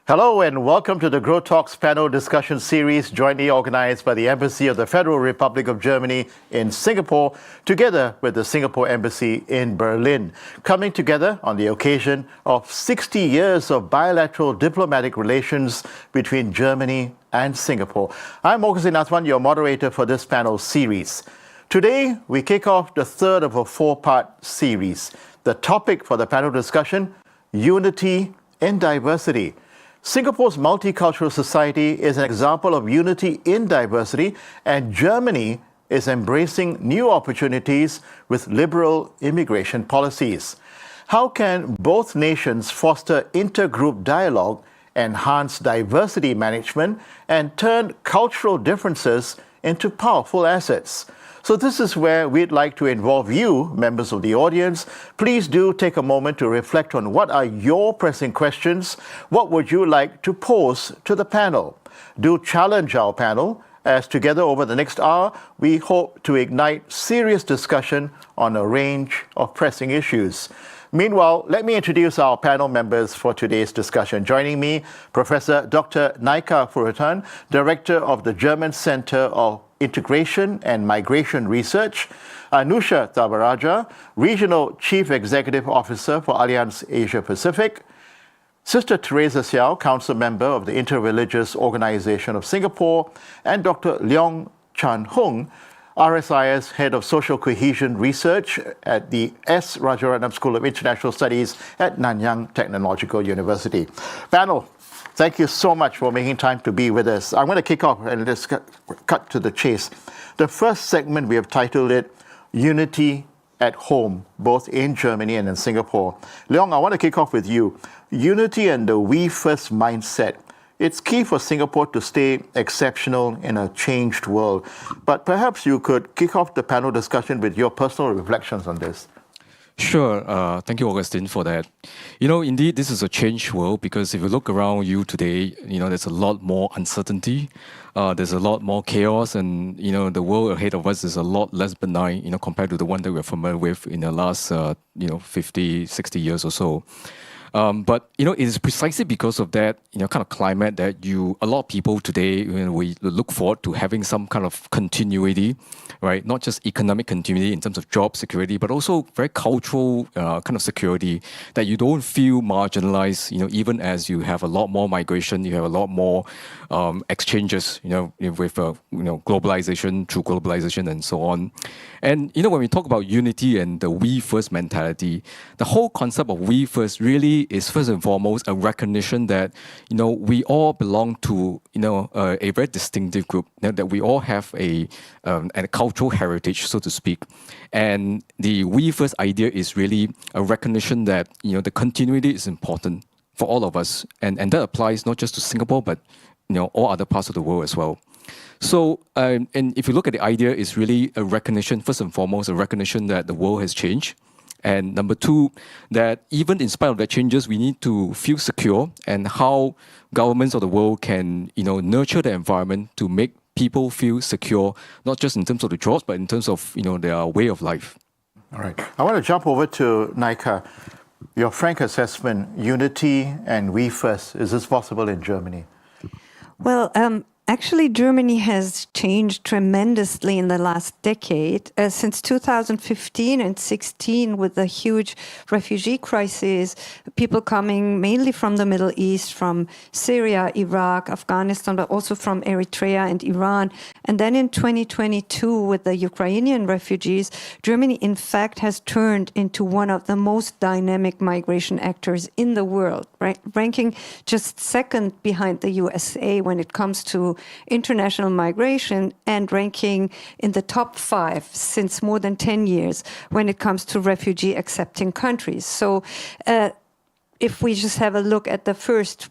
Hello and welcome to the Grow Talks panel discussion series jointly organized by the Embassy of the Federal Republic of Germany in Singapore, together with the Singapore Embassy in Berlin, coming together on the occasion of 60 years of bilateral diplomatic relations between Germany and Singapore. I'm Augustine Aswan, your moderator for this panel series. Today, we kick off the third of a four-part series. The topic for the panel discussion, unity in diversity. Singapore's multicultural society is an example of unity in diversity, and Germany is embracing new opportunities with liberal immigration policies. How can both nations foster intergroup dialogue, enhance diversity management, and turn cultural differences into powerful assets? So this is where we'd like to involve you, members of the audience. Please do take a moment to reflect on what are your pressing questions. What would you like to pose to the panel? Do challenge our panel, as together over the next hour, we hope to ignite serious discussion on a range of pressing issues. Meanwhile, let me introduce our panel members for today's discussion. Joining me, Professor Dr. Naika Furutan, Director of the German Center of Integration and Migration Research, Anusha Thavaraja, Regional Chief Executive Officer for Allianz Asia Pacific, Sister Teresa Xiao, Council Member of the Interreligious Organization of Singapore, and Dr. Leong Chan Hung, RSIS Head of Social Cohesion Research at the S. Rajaratnam School of International Studies at Nanyang Technological University. Panel, thank you so much for making time to be with us. I'm going to kick off and let's cut to the chase. The first segment, we have titled it Unity at Home, both in Germany and in Singapore. Leong, I want to kick off with you. Unity and the we first mindset. It's key for Singapore to stay exceptional in a changed world. But perhaps you could kick off the panel discussion with your personal reflections on this. Sure. Thank you, Augustine, for that. Indeed, this is a changed world because if you look around you today, there's a lot more uncertainty. There's a lot more chaos, and the world ahead of us is a lot less benign, compared to the one that we're familiar with in the last 50, 60 years or so. But it is precisely because of that kind of climate that a lot of people today, we look forward to having some kind of continuity, right? Not just economic continuity in terms of job security, but also very cultural kind of security, that you don't feel marginalized, even as you have a lot more migration, you have a lot more exchanges, with globalization, through globalization and so on. And when we talk about unity and the we first mentality, the whole concept of we first really is first and foremost a recognition that we all belong to a very distinctive group, that we all have a cultural heritage, so to speak. And the we first idea is really a recognition that the continuity is important for all of us, and that applies not just to Singapore but all other parts of the world as well. So, and if you look at the idea, it's really a recognition, first and foremost, a recognition that the world has changed. And number two, that even in spite of the changes, we need to feel secure, and how governments of the world can, nurture the environment to make people feel secure, not just in terms of the jobs, but in terms of, their way of life. All right. I want to jump over to Naika. Your frank assessment, unity and we first, is this possible in Germany? Well, actually, Germany has changed tremendously in the last decade. Since 2015 and 16, with the huge refugee crisis, people coming mainly from the Middle East, from Syria, Iraq, Afghanistan, but also from Eritrea and Iran. And then in 2022, with the Ukrainian refugees, Germany, in fact, has turned into one of the most dynamic migration actors in the world, right? Ranking just second behind the USA when it comes to international migration, and ranking in the top 5 since more than 10 years when it comes to refugee accepting countries. So if we just have a look at the first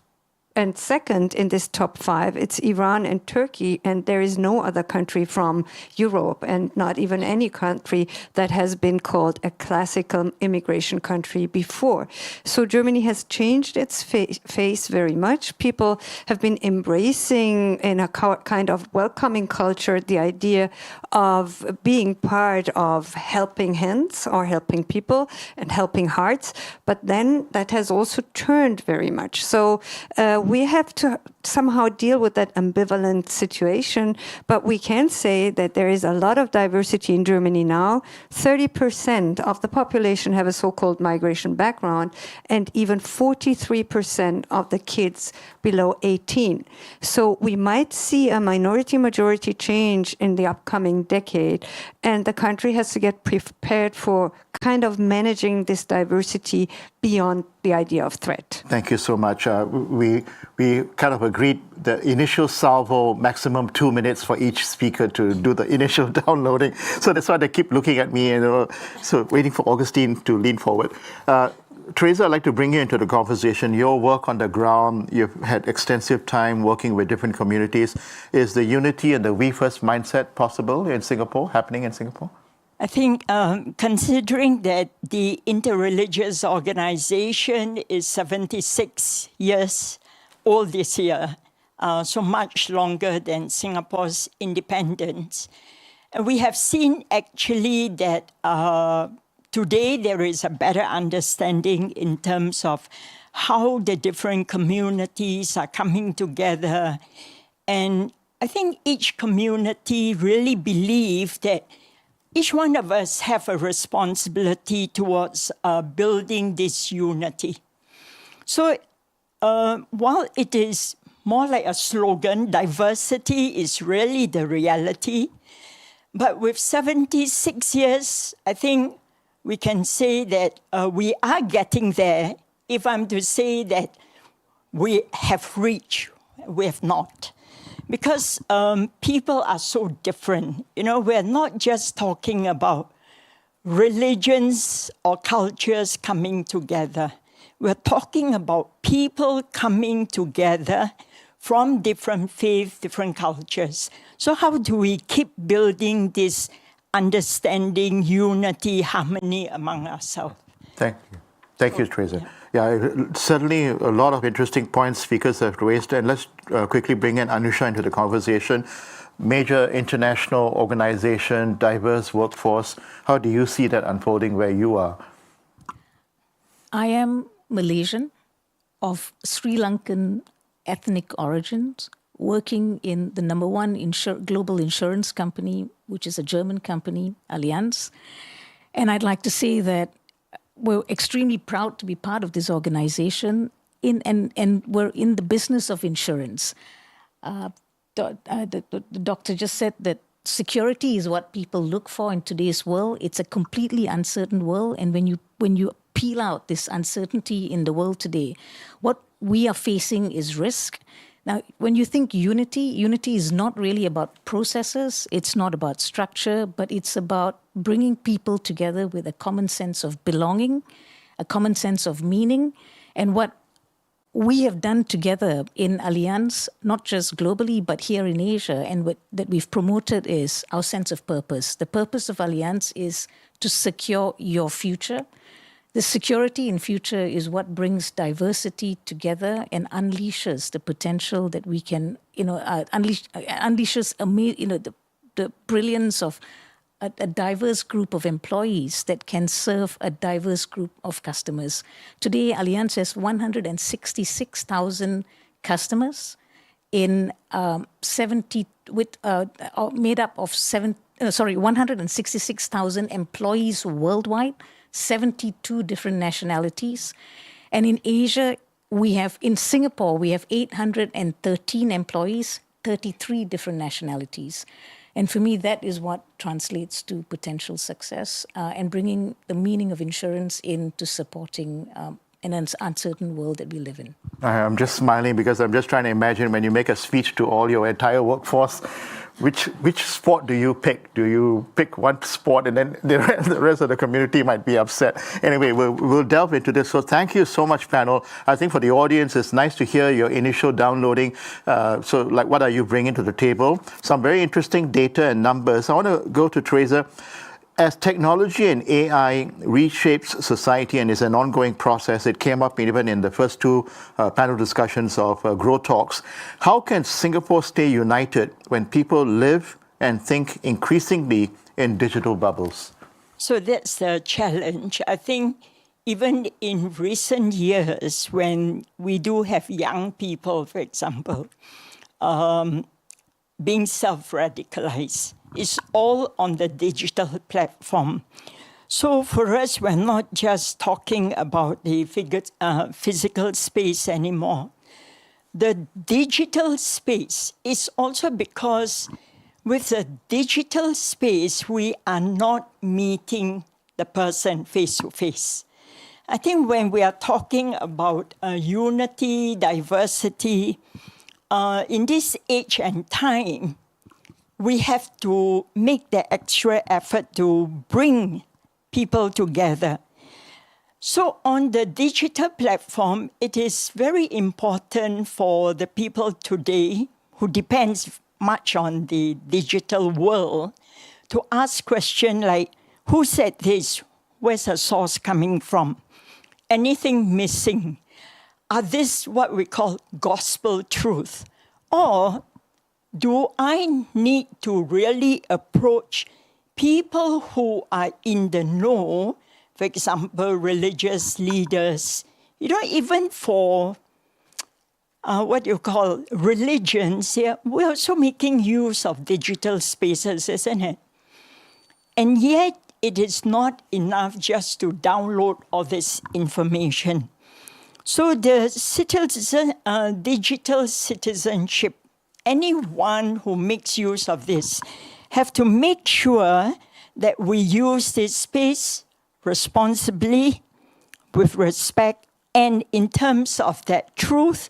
and second in this top 5, it's Iran and Turkey, and there is no other country from Europe, and not even any country that has been called a classical immigration country before. So Germany has changed its face very much. People have been embracing in a kind of welcoming culture the idea of being part of helping hands or helping people and helping hearts, but then that has also turned very much. So we have to somehow deal with that ambivalent situation, but we can say that there is a lot of diversity in Germany now. 30% of the population have a so-called migration background, and even 43% of the kids below 18. So we might see a minority-majority change in the upcoming decade, and the country has to get prepared for kind of managing this diversity beyond the idea of threat. Thank you so much. We kind of agreed the initial salvo, maximum 2 minutes for each speaker to do the initial downloading. So that's why they keep looking at me, so waiting for Augustine to lean forward. Teresa, I'd like to bring you into the conversation. Your work on the ground, you've had extensive time working with different communities. Is the unity and the we first mindset possible in Singapore, happening in Singapore? I think considering that the interreligious organization is 76 years old this year, so much longer than Singapore's independence, we have seen actually that today there is a better understanding in terms of how the different communities are coming together. And I think each community really believes that each one of us have a responsibility towards building this unity. So while it is more like a slogan, diversity is really the reality. But with 76 years, I think we can say that we are getting there. If I'm to say that we have reached, we have not. Because people are so different. We're not just talking about religions or cultures coming together. We're talking about people coming together from different faiths, different cultures. So how do we keep building this understanding, unity, harmony among ourselves? Thank you. Thank you, Teresa. Yeah, certainly a lot of interesting points speakers have raised. And let's quickly bring in Anusha into the conversation. Major international organization, diverse workforce. How do you see that unfolding where you are? I am Malaysian of Sri Lankan ethnic origins, working in the number one global insurance company, which is a German company, Allianz. And I'd like to say that we're extremely proud to be part of this organization, and we're in the business of insurance. The doctor just said that security is what people look for in today's world. It's a completely uncertain world, and when you peel out this uncertainty in the world today, what we are facing is risk. Now, when you think unity is not really about processes, it's not about structure, but it's about bringing people together with a common sense of belonging, a common sense of meaning. And what we have done together in Allianz, not just globally, but here in Asia, and that we've promoted is our sense of purpose. The purpose of Allianz is to secure your future. The security in future is what brings diversity together and unleashes the potential that we can, unleashes the brilliance of a diverse group of employees that can serve a diverse group of customers. Today, Allianz has 166,000 customers in 166,000 employees worldwide. 72 different nationalities. And in Asia, in Singapore, we have 813 employees, 33 different nationalities. And for me, that is what translates to potential success and bringing the meaning of insurance into supporting an uncertain world that we live in. I'm just smiling because I'm just trying to imagine when you make a speech to all your entire workforce, which sport do you pick? Do you pick one sport and then the rest of the community might be upset? Anyway, we'll delve into this. So thank you so much, panel. I think for the audience, it's nice to hear your initial downloading. So what are you bringing to the table? Some very interesting data and numbers. I want to go to Teresa. As technology and AI reshapes society and is an ongoing process, it came up even in the first two panel discussions of Grow Talks. How can Singapore stay united when people live and think increasingly in digital bubbles? So that's the challenge. I think even in recent years, when we do have young people, for example, being self-radicalized, it's all on the digital platform. So for us, we're not just talking about the physical space anymore. The digital space is also because with the digital space, we are not meeting the person face to face. I think when we are talking about unity, diversity, in this age and time, we have to make the extra effort to bring people together. So on the digital platform, it is very important for the people today who depends much on the digital world to ask questions like, who said this? Where's the source coming from? Anything missing? Are this what we call gospel truth? Or do I need to really approach people who are in the know, for example, religious leaders, even for what you call religions, we're also making use of digital spaces, isn't it? And yet, it is not enough just to download all this information. So the digital citizenship, anyone who makes use of this have to make sure that we use this space responsibly, with respect, and in terms of that truth,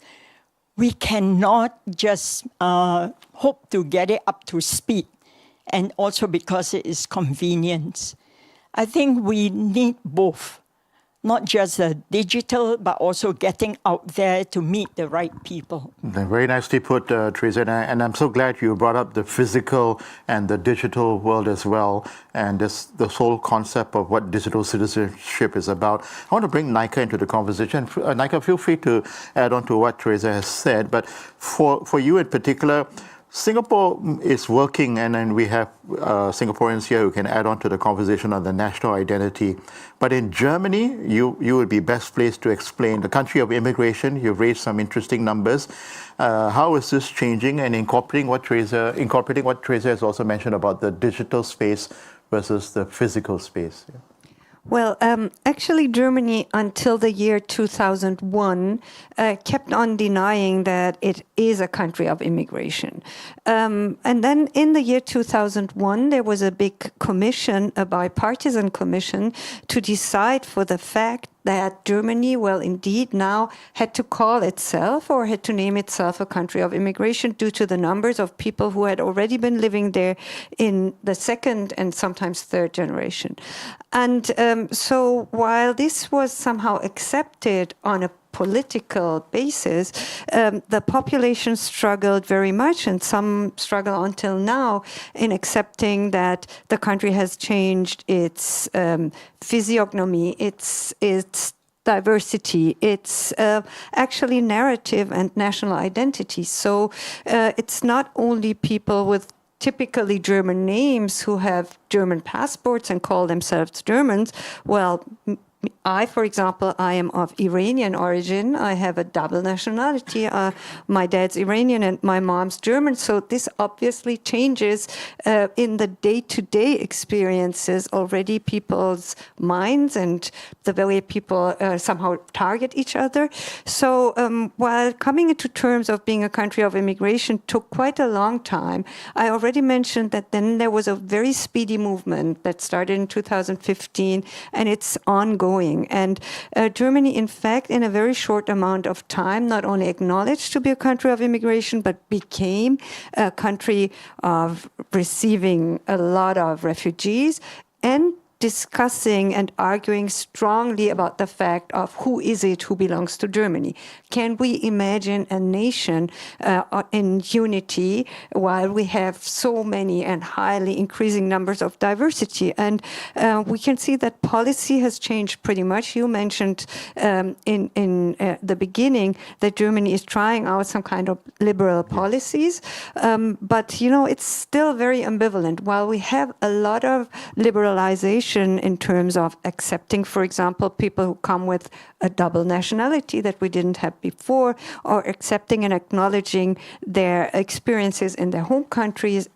we cannot just hope to get it up to speed, and also because it is convenience. I think we need both, not just the digital, but also getting out there to meet the right people. Very nicely put, Teresa, and I'm so glad you brought up the physical and the digital world as well, and this whole concept of what digital citizenship is about. I want to bring Nika into the conversation. Nika, feel free to add on to what Teresa has said, but for you in particular, Singapore is working, and then we have Singaporeans here who can add on to the conversation on the national identity. But in Germany, you would be best placed to explain the country of immigration. You've raised some interesting numbers. How is this changing and incorporating what Teresa has also mentioned about the digital space versus the physical space? Yeah. Well, actually, Germany, until the year 2001, kept on denying that it is a country of immigration. And then in the year 2001, there was a big commission, a bipartisan commission, to decide for the fact that Germany, well, indeed, now had to call itself or had to name itself a country of immigration due to the numbers of people who had already been living there in the second and sometimes third generation. And so while this was somehow accepted on a political basis, the population struggled very much, and some struggle until now, in accepting that the country has changed its physiognomy, its diversity, its actually narrative and national identity. So it's not only people with typically German names who have German passports and call themselves Germans. Well, I, for example, I am of Iranian origin. I have a double nationality. My dad's Iranian and my mom's German. So this obviously changes in the day-to-day experiences already people's minds and the way people somehow target each other. So while coming into terms of being a country of immigration took quite a long time, I already mentioned that then there was a very speedy movement that started in 2015, and it's ongoing. And Germany, in fact, in a very short amount of time, not only acknowledged to be a country of immigration, but became a country of receiving a lot of refugees and discussing and arguing strongly about the fact of who is it who belongs to Germany. Can we imagine a nation in unity while we have so many and highly increasing numbers of diversity? And we can see that policy has changed pretty much. You mentioned in the beginning that Germany is trying out some kind of liberal policies, but it's still very ambivalent. While we have a lot of liberalization innovation in terms of accepting, for example, people who come with a double nationality that we didn't have before, or accepting and acknowledging their experiences in their home countries,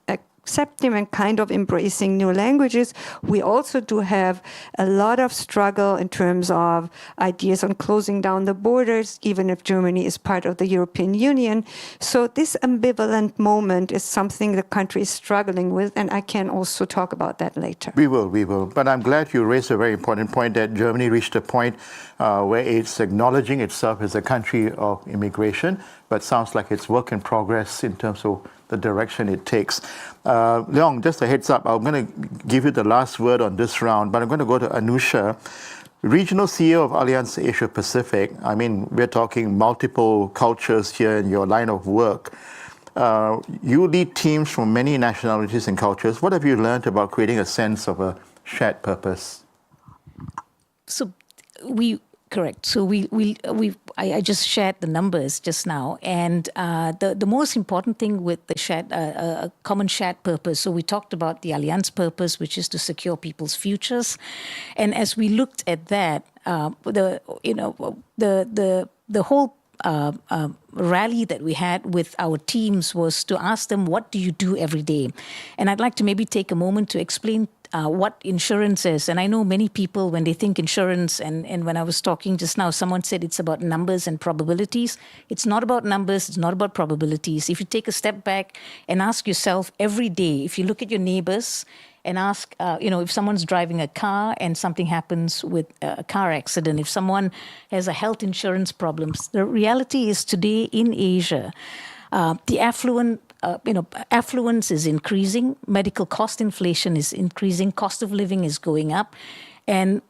accepting and kind of embracing new languages. We also do have a lot of struggle in terms of ideas on closing down the borders, even if Germany is part of the European Union. So this ambivalent moment is something the country is struggling with, and I can also talk about that later. We will. But I'm glad you raised a very important point that Germany reached a point where it's acknowledging itself as a country of immigration, but sounds like it's work in progress in terms of the direction it takes. Leong, just a heads up, I'm going to give you the last word on this round, but I'm going to go to Anusha, Regional CEO of Allianz Asia Pacific. I mean, we're talking multiple cultures here in your line of work. You lead teams from many nationalities and cultures. What have you learned about creating a sense of a shared purpose? So correct. So I just shared the numbers just now, and the most important thing with the a common shared purpose. So we talked about the Allianz purpose, which is to secure people's futures, and as we looked at that, the whole rally that we had with our teams was to ask them, what do you do every day? And I'd like to maybe take a moment to explain what insurance is. And I know many people, when they think insurance, and when I was talking just now, someone said it's about numbers and probabilities. It's not about numbers, it's not about probabilities. If you take a step back and ask yourself every day, if you look at your neighbors and ask, if someone's driving a car and something happens with a car accident, if someone has a health insurance problems, the reality is today in Asia, the affluence is increasing, medical cost inflation is increasing, cost of living is going up, and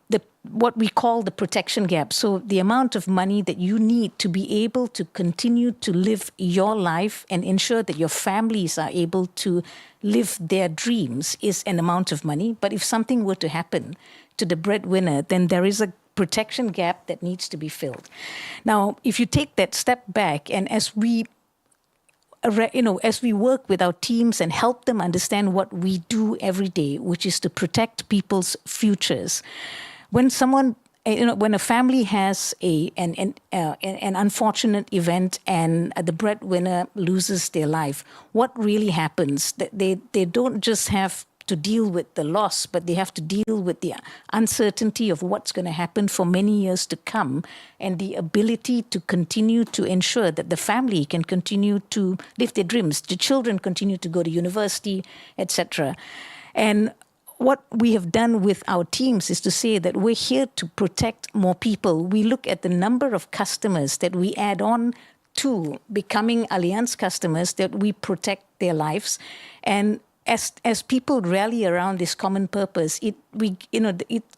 what we call the protection gap. So the amount of money that you need to be able to continue to live your life and ensure that your families are able to live their dreams is an amount of money. But if something were to happen to the breadwinner, then there is a protection gap that needs to be filled. Now, if you take that step back, and as we work with our teams and help them understand what we do every day, which is to protect people's futures, when a family has an unfortunate event and the breadwinner loses their life, what really happens? They don't just have to deal with the loss, but they have to deal with the uncertainty of what's going to happen for many years to come, and the ability to continue to ensure that the family can continue to live their dreams, the children continue to go to university, etc. And what we have done with our teams is to say that we're here to protect more people. We look at the number of customers that we add on to becoming Allianz customers, that we protect their lives. And as people rally around this common purpose, it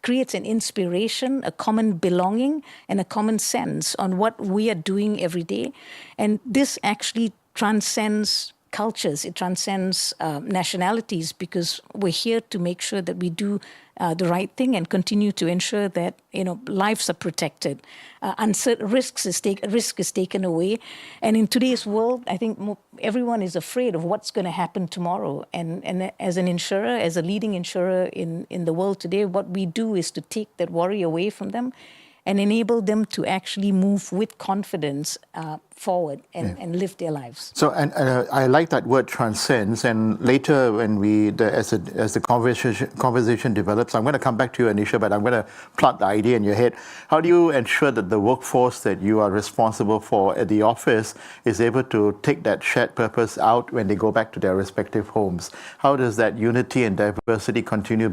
creates an inspiration, a common belonging, and a common sense on what we are doing every day. And this actually transcends cultures, it transcends nationalities, because we're here to make sure that we do the right thing and continue to ensure that lives are protected, risk is taken away. And in today's world, I think everyone is afraid of what's going to happen tomorrow. And as an insurer, as a leading insurer in the world today, what we do is to take that worry away from them and enable them to actually move with confidence forward and live their lives. So, and I like that word transcends. And later, when as the conversation develops, I'm going to come back to you, Anisha, but I'm going to plant the idea in your head. How do you ensure that the workforce that you are responsible for at the office is able to take that shared purpose out when they go back to their respective homes? How does that unity and diversity continue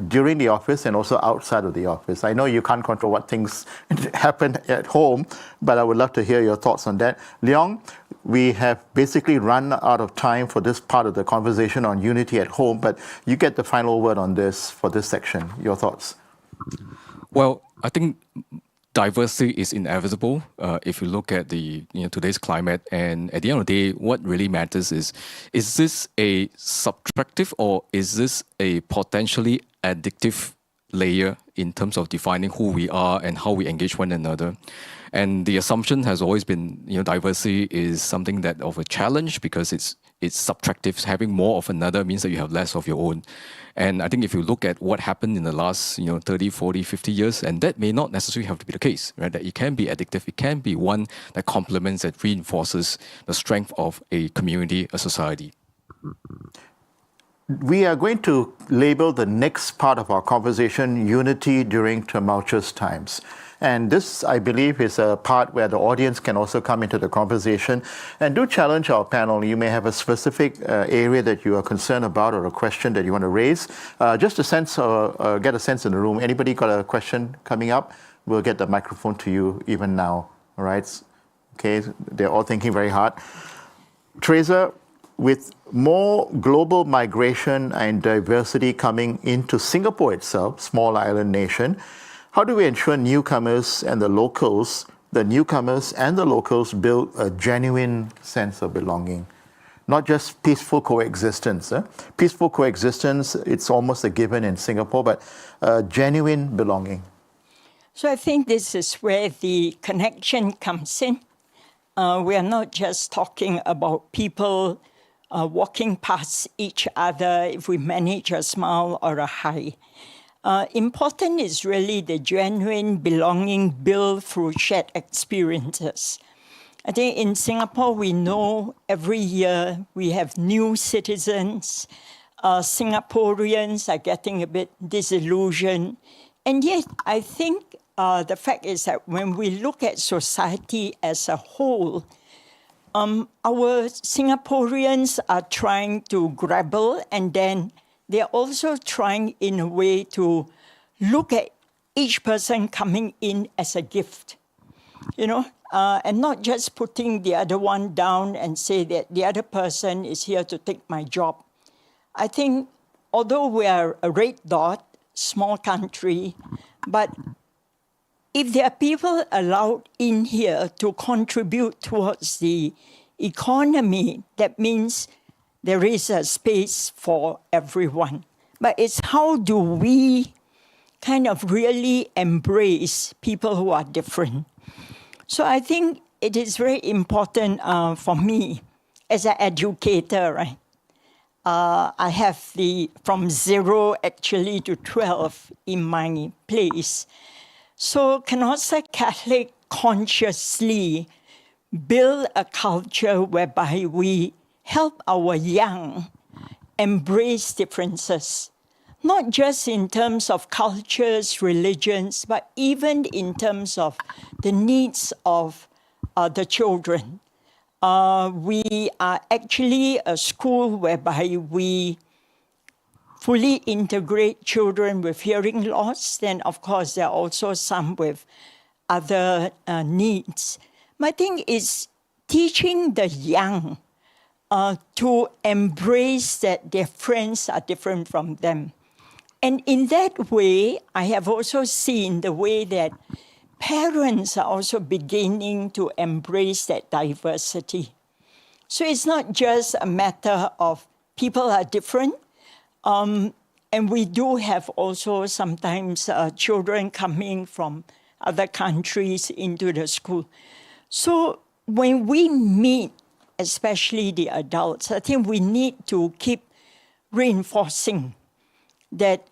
during the office and also outside of the office? I know you can't control what things happen at home, but I would love to hear your thoughts on that. Leong, we have basically run out of time for this part of the conversation on unity at home, but you get the final word on this for this section. Your thoughts? Well, I think diversity is inevitable if you look at today's climate. And at the end of the day, what really matters is this a subtractive or is this a potentially addictive layer in terms of defining who we are and how we engage one another? And the assumption has always been, diversity is something that of a challenge because it's subtractive. Having more of another means that you have less of your own. And I think if you look at what happened in the last 30, 40, 50 years, and that may not necessarily have to be the case, right? That it can be addictive. It can be one that complements, that reinforces the strength of a community, a society. We are going to label the next part of our conversation Unity During Tumultuous Times. And this, I believe, is a part where the audience can also come into the conversation. And do challenge our panel. You may have a specific area that you are concerned about or a question that you want to raise. Just a sense, get a sense in the room. Anybody got a question coming up? We'll get the microphone to you even now. All right? Okay, they're all thinking very hard. Teresa, with more global migration and diversity coming into Singapore itself, small island nation, how do we ensure newcomers and the locals build a genuine sense of belonging? Not just peaceful coexistence. Peaceful coexistence, it's almost a given in Singapore, but genuine belonging. So I think this is where the connection comes in. We are not just talking about people walking past each other if we manage a smile or a hi. Important is really the genuine belonging built through shared experiences. I think in Singapore, we know every year we have new citizens. Singaporeans are getting a bit disillusioned. And yet, I think the fact is that when we look at society as a whole, our Singaporeans are trying to grapple, and then they're also trying in a way to look at each person coming in as a gift, and not just putting the other one down and say that the other person is here to take my job. I think although we are a red dot, small country, but if there are people allowed in here to contribute towards the economy, that means there is a space for everyone. But it's how do we kind of really embrace people who are different? So I think it is very important for me as an educator, right? I have from 0 actually to 12 in my place. So Canossa Catholic consciously build a culture whereby we help our young embrace differences, not just in terms of cultures, religions, but even in terms of the needs of the children. We are actually a school whereby we fully integrate children with hearing loss. Then, of course, there are also some with other needs. My thing is teaching the young to embrace that their friends are different from them. And in that way, I have also seen the way that parents are also beginning to embrace that diversity. So it's not just a matter of people are different. And we do have also sometimes children coming from other countries into the school. So when we meet, especially the adults, I think we need to keep reinforcing that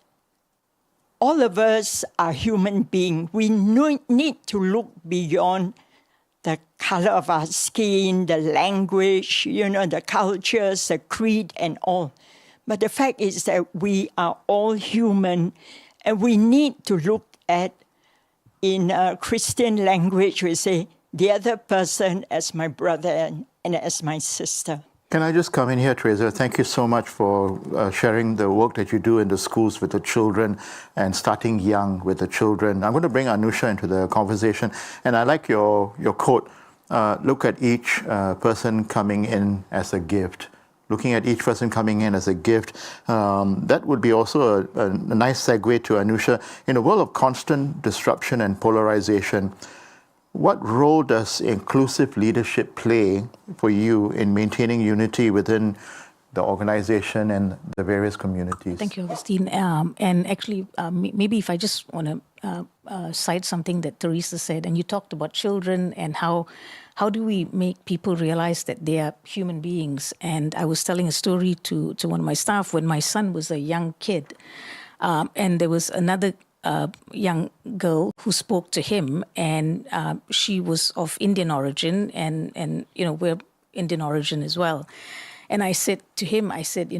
all of us are human beings. We need to look beyond the color of our skin, the language, the cultures, the creed and all. But the fact is that we are all human, and we need to look at, in Christian language, we say, the other person as my brother and as my sister. Can I just come in here, Teresa? Thank you so much for sharing the work that you do in the schools with the children and starting young with the children. I'm going to bring Anusha into the conversation. And I like your quote, look at each person coming in as a gift. Looking at each person coming in as a gift. That would be also a nice segue to Anusha. In a world of constant disruption and polarization, what role does inclusive leadership play for you in maintaining unity within the organization and the various communities? Thank you, Augustine. And actually, maybe if I just want to cite something that Teresa said, and you talked about children and how do we make people realize that they are human beings? And I was telling a story to one of my staff when my son was a young kid, and there was another young girl who spoke to him, and she was of Indian origin, and we're Indian origin as well. And I said to him, I said,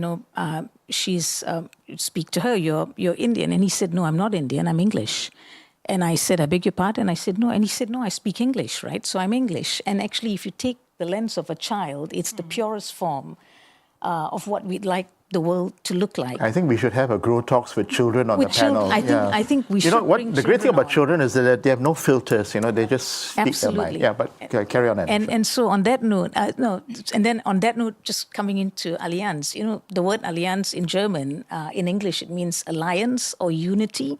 she's speak to her, you're Indian. And he said, no, I'm not Indian, I'm English. And I said, I beg your pardon? I said, no. And he said, no, I speak English, right? So I'm English. And actually, if you take the lens of a child, it's the purest form of what we'd like the world to look like. I think we should have a Grow Talks with children on With the panel. I think we should. Bring the great thing about on. children is that they have no filters. They just speak their mind. Absolutely. Yeah, but carry on. And so on that note, just coming into Allianz, the word Allianz in German, in English, it means alliance or unity.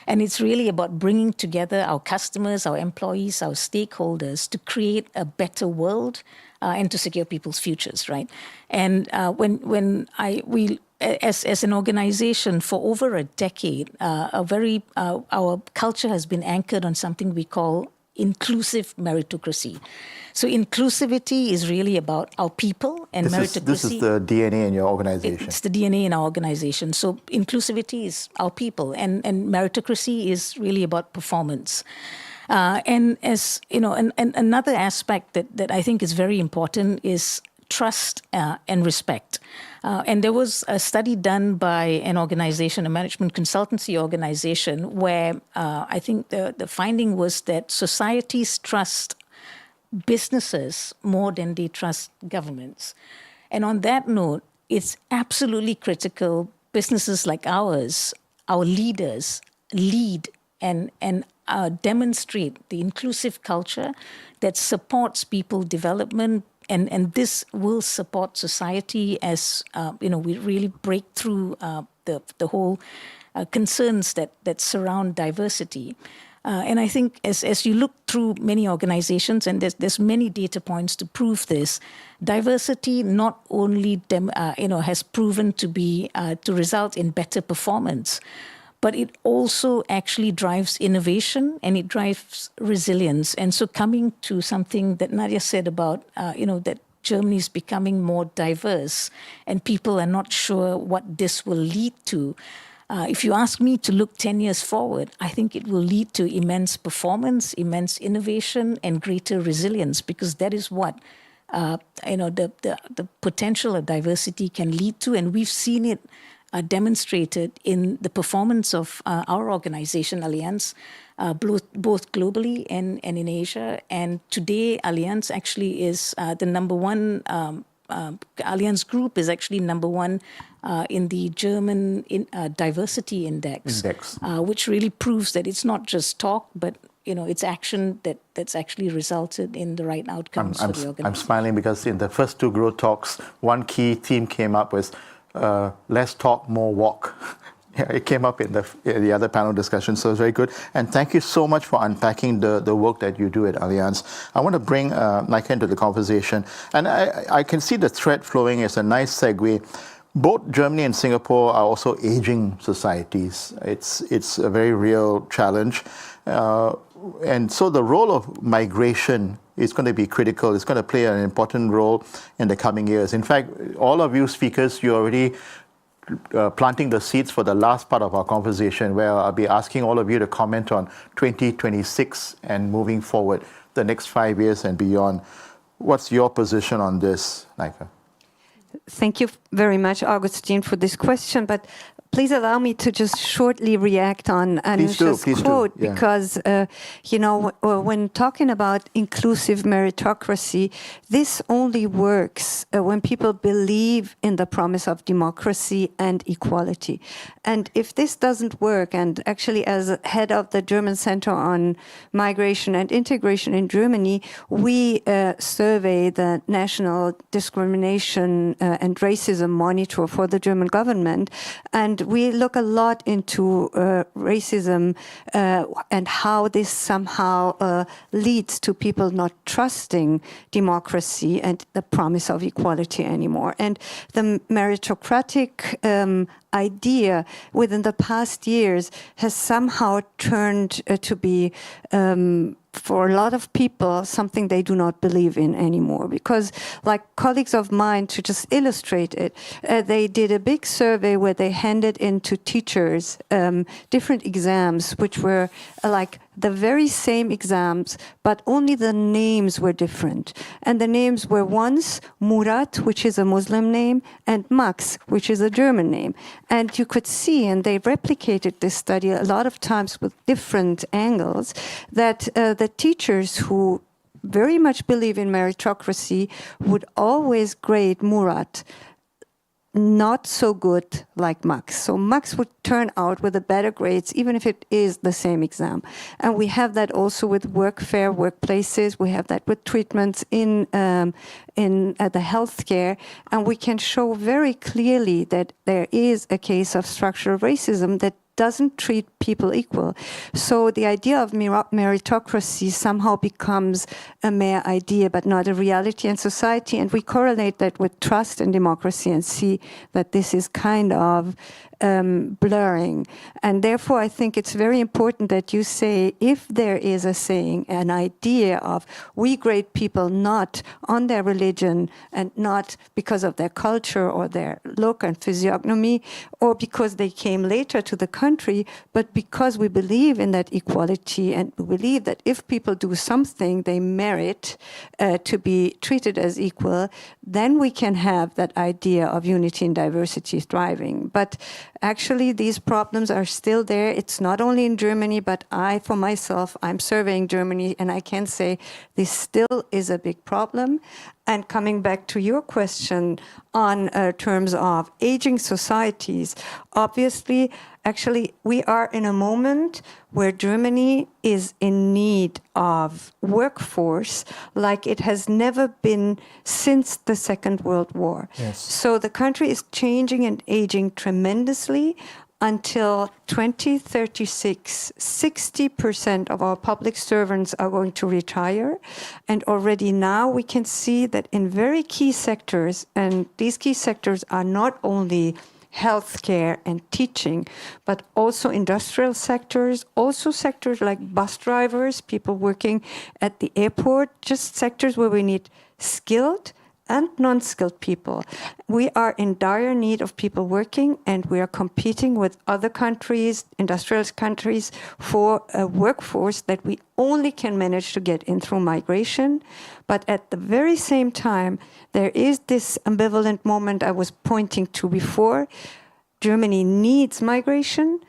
And it's really about bringing together our customers, our employees, our stakeholders to create a better world and to secure people's futures, right? And as an organization for over a decade, our culture has been anchored on something we call inclusive meritocracy. So inclusivity is really about our people, and meritocracy. This is the DNA in your organization. It's the DNA in our organization. So inclusivity is our people, and meritocracy is really about performance. And as and another aspect that I think is very important is trust and respect. And there was a study done by an organization, a management consultancy organization, where I think the finding was that societies trust businesses more than they trust governments. And on that note, it's absolutely critical businesses like ours, our leaders, lead and demonstrate the inclusive culture that supports people development, and this will support society as we really break through the whole concerns that surround diversity. And I think as you look through many organizations, and there's many data points to prove this, diversity not only has proven to be to result in better performance, but it also actually drives innovation and it drives resilience. And so coming to something that Nadia said about, that Germany is becoming more diverse and people are not sure what this will lead to. If you ask me to look 10 years forward, I think it will lead to immense performance, immense innovation, and greater resilience, because that is what the potential of diversity can lead to. And we've seen it demonstrated in the performance of our organization, Allianz, both globally and in Asia. And today, Allianz actually is the number one. Allianz Group is actually number one in the German diversity index. Which really proves that it's not just talk, but it's action that's actually resulted in the right outcomes for the organization. I'm smiling because in the first two Grow Talks, one key theme came up was less talk, more walk. Yeah, it came up in the other panel discussion, so it's very good. And thank you so much for unpacking the work that you do at Allianz. I want to bring Nika into the conversation. And I can see the thread flowing as a nice segue. Both Germany and Singapore are also aging societies. It's a very real challenge. And so the role of migration is going to be critical. It's going to play an important role in the coming years. In fact, all of you speakers, you're already planting the seeds for the last part of our conversation, where I'll be asking all of you to comment on 2026 and moving forward, the next 5 years and beyond. What's your position on this, Nika? Thank you very much, Augustine, for this question. But please allow me to just shortly react on Anusha's quote, yeah. Because, when talking about inclusive meritocracy, this only works when people believe in the promise of democracy and equality. And if this doesn't work, and actually as head of the German Center on Migration and Integration in Germany, we survey the National Discrimination and Racism Monitor for the German government, and we look a lot into racism and how this somehow leads to people not trusting democracy and the promise of equality anymore. And the meritocratic idea within the past years has somehow turned to be for a lot of people, something they do not believe in anymore. Because, like colleagues of mine, to just illustrate it, they did a big survey where they handed in to teachers different exams, which were like the very same exams, but only the names were different. And the names were once Murat, which is a Muslim name, and Max, which is a German name. And you could see, and they replicated this study a lot of times with different angles, that the teachers who very much believe in meritocracy would always grade Murat not so good like Max. So Max would turn out with the better grades, even if it is the same exam. And we have that also with workfare, workplaces. We have that with treatments in the healthcare. And we can show very clearly that there is a case of structural racism that doesn't treat people equal. So the idea of meritocracy somehow becomes a mere idea, but not a reality in society. And we correlate that with trust and democracy and see that this is kind of blurring. And therefore, I think it's very important that you say, if there is a saying, an idea of we grade people not on their religion and not because of their culture or their look and physiognomy, or because they came later to the country, but because we believe in that equality and we believe that if people do something, they merit to be treated as equal, then we can have that idea of unity and diversity thriving. But actually, these problems are still there. It's not only in Germany, but for myself, I'm surveying Germany, and I can say this still is a big problem. And coming back to your question on terms of aging societies, obviously, actually, we are in a moment where Germany is in need of workforce like it has never been since the Second World War. Yes. So the country is changing and aging tremendously. Until 2036, 60% of our public servants are going to retire. And already now we can see that in very key sectors, and these key sectors are not only healthcare and teaching, but also industrial sectors, also sectors like bus drivers, people working at the airport, just sectors where we need skilled and non-skilled people. We are in dire need of people working, and we are competing with other countries, industrial countries, for a workforce that we only can manage to get in through migration. But at the very same time, there is this ambivalent moment I was pointing to before. Germany needs migration,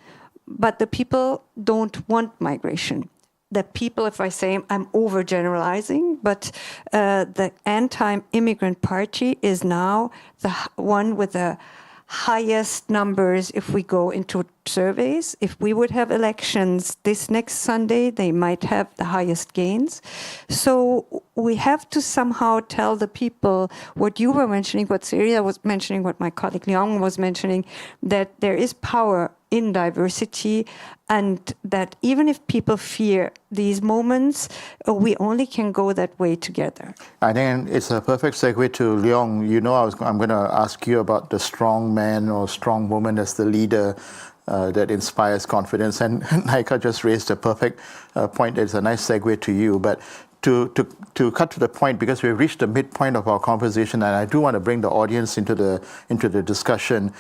but the people don't want migration. The people, if I say, I'm overgeneralizing, but the anti-immigrant party is now the one with the highest numbers if we go into surveys. If we would have elections this next Sunday, they might have the highest gains. So we have to somehow tell the people what you were mentioning, what Syria was mentioning, what my colleague Leong was mentioning, that there is power in diversity, and that even if people fear these moments, we only can go that way together. I think it's a perfect segue to Leong. You know, I'm going to ask you about the strong man or strong woman as the leader that inspires confidence. And Naika just raised a perfect point. It's a nice segue to you. But to cut to the point, because we've reached the midpoint of our conversation, and I do want to bring the audience into the discussion.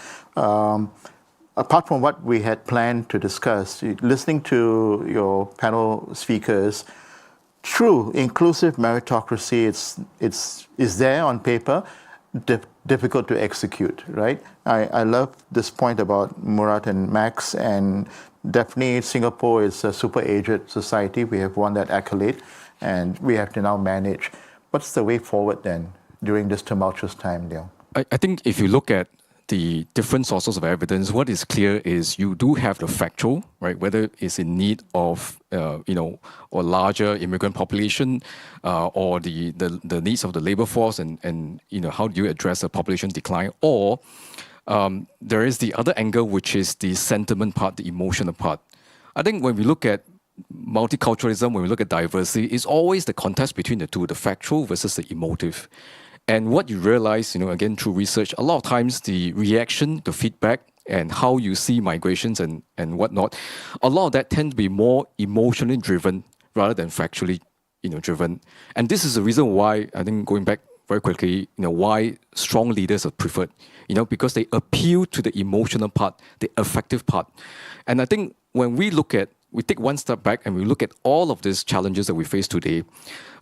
Apart from what we had planned to discuss, listening to your panel speakers, true inclusive meritocracy, it's there on paper, difficult to execute, right? I love this point about Murat and Max, and definitely Singapore is a super aged society. We have won that accolade, and we have to now manage. What's the way forward then during this tumultuous time, Leong? I think if you look at the different sources of evidence, what is clear is you do have the factual, right? Whether it's in need of, or larger immigrant population, or the needs of the labor force, and how do you address the population decline, or there is the other angle, which is the sentiment part, the emotional part. I think when we look at multiculturalism, when we look at diversity, it's always the contest between the two, the factual versus the emotive. And what you realize, again, through research, a lot of times the reaction, the feedback and how you see migrations and whatnot, a lot of that tends to be more emotionally driven rather than factually, driven. And this is the reason why, I think, going back very quickly, why strong leaders are preferred, because they appeal to the emotional part, the affective part. And I think when we take one step back and we look at all of these challenges that we face today,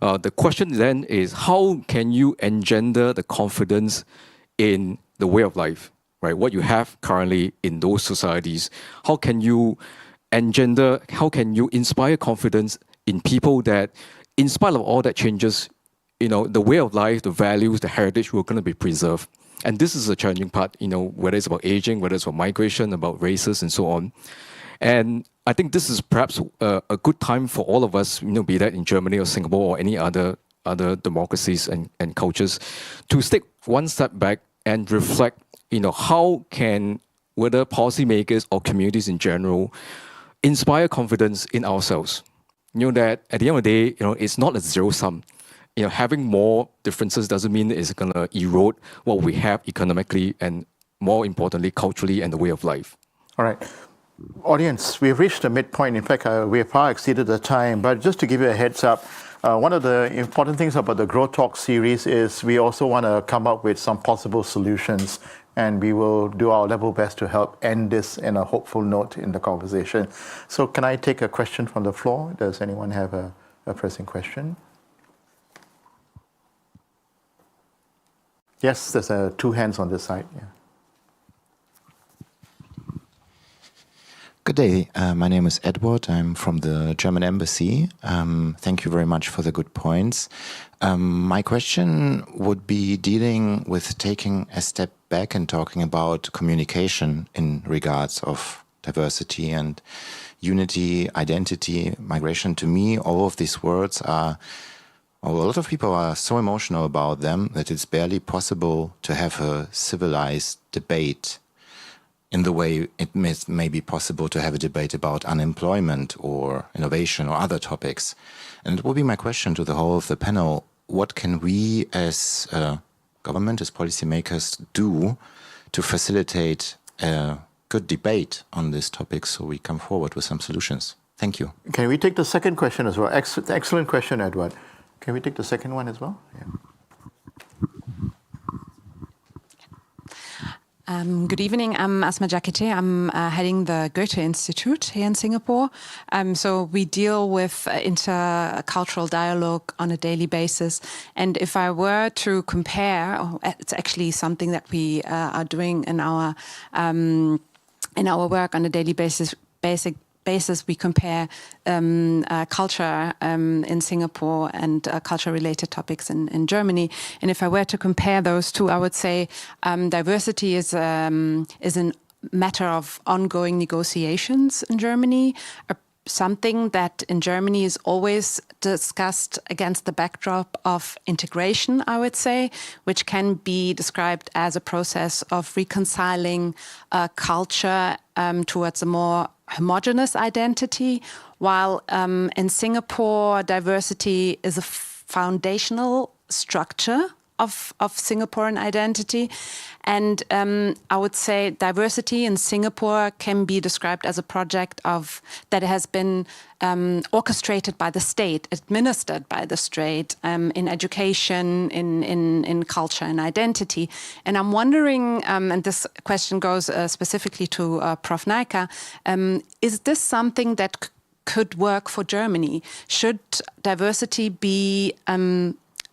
the question then is, how can you engender the confidence in the way of life, right? What you have currently in those societies. How can you inspire confidence in people that, in spite of all that changes, the way of life, the values, the heritage will going to be preserved. And this is a challenging part, whether it's about aging, whether it's about migration, about races, and so on. And I think this is perhaps a good time for all of us, be that in Germany or Singapore or any other democracies and cultures, to take one step back and reflect, how can, whether policymakers or communities in general, inspire confidence in ourselves. That at the end of the day, it's not a zero sum. Having more differences doesn't mean it's going to erode what we have economically and, more importantly, culturally and the way of life. All right. Audience, we've reached the midpoint. In fact, we have far exceeded the time. But just to give you a heads up, one of the important things about the Grow Talk series is we also want to come up with some possible solutions. And we will do our level best to help end this in a hopeful note in the conversation. So can I take a question from the floor? Does anyone have a pressing question? Yes, there's two hands on this side. Yeah. Good day. My name is Edward. I'm from the German Embassy. Thank you very much for the good points. My question would be dealing with taking a step back and talking about communication in regards of diversity and unity, identity, migration. To me, all of these words are, a lot of people are so emotional about them that it's barely possible to have a civilized debate in the way it may be possible to have a debate about unemployment or innovation or other topics. And it will be my question to the whole of the panel: what can we as government, as policymakers, do to facilitate a good debate on this topic so we come forward with some solutions? Thank you. Can we take the second question as well? Excellent question, Edward. Can we take the second one as well? Yeah. Good evening. I'm Asma Jakite. I'm heading the Goethe Institute here in Singapore. So we deal with intercultural dialogue on a daily basis. And if I were to compare, it's actually something that we are doing in our work on a daily basis. We compare culture in Singapore and culture-related topics in Germany. And if I were to compare those two, I would say diversity is a matter of ongoing negotiations in Germany. Something that in Germany is always discussed against the backdrop of integration, I would say, which can be described as a process of reconciling culture towards a more homogeneous identity, while in Singapore, diversity is a foundational structure of Singaporean identity. And I would say diversity in Singapore can be described as a project that has been orchestrated by the state, administered by the state in education, in culture and identity. And I'm wondering, and this question goes specifically to Prof. Naika, is this something that could work for Germany? Should diversity be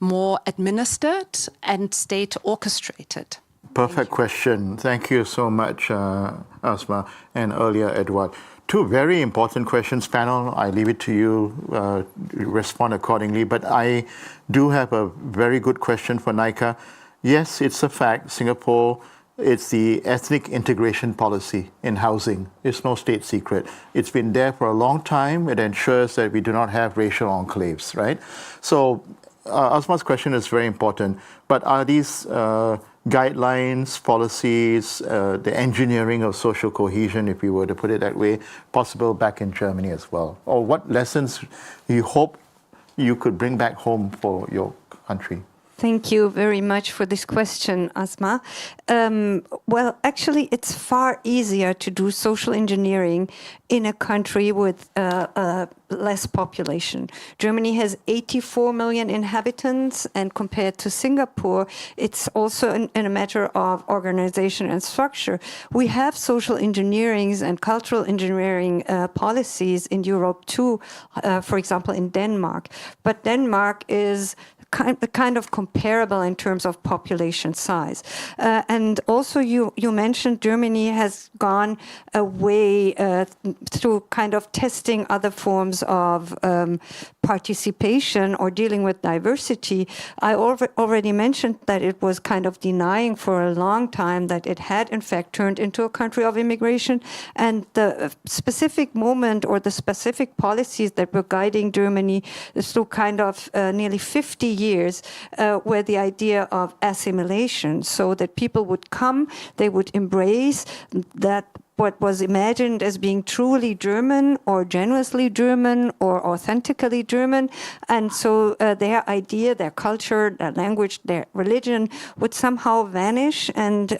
more administered and state orchestrated? Perfect question. Thank you so much, Asma, and earlier, Edward. Two very important questions, panel. I leave it to you respond accordingly. But I do have a very good question for Naika. Yes, it's a fact. Singapore, it's the ethnic integration policy in housing. It's no state secret. It's been there for a long time. It ensures that we do not have racial enclaves, right? So Asma's question is very important, but are these guidelines, policies, the engineering of social cohesion, if we were to put it that way, possible back in Germany as well? Or what lessons you hope you could bring back home for your country? Thank you very much for this question, Asma. Well, actually, it's far easier to do social engineering in a country with less population. Germany has 84 million inhabitants, and compared to Singapore, it's also in a matter of organization and structure. We have social engineering and cultural engineering policies in Europe too, for example, in Denmark. But Denmark is kind of comparable in terms of population size. And also you mentioned Germany has gone away through kind of testing other forms of participation or dealing with diversity. I already mentioned that it was kind of denying for a long time that it had in fact turned into a country of immigration, and the specific moment or the specific policies that were guiding Germany through kind of nearly 50 years were the idea of assimilation, so that people would come, they would embrace that what was imagined as being truly German or genuinely German or authentically German. And so their idea, their culture, their language, their religion would somehow vanish and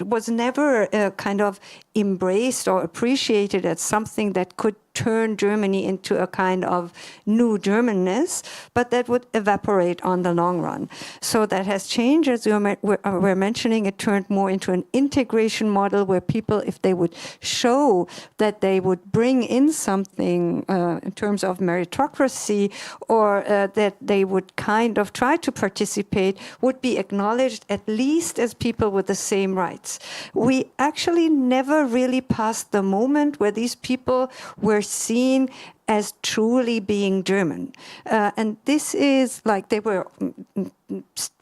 was never kind of embraced or appreciated as something that could turn Germany into a kind of new Germanness, but that would evaporate on the long run. So that has changed, as you were mentioning. It turned more into an integration model where people, if they would show that they would bring in something in terms of meritocracy, or that they would kind of try to participate, would be acknowledged at least as people with the same rights. We actually never really passed the moment where these people were seen as truly being German. And this is like they were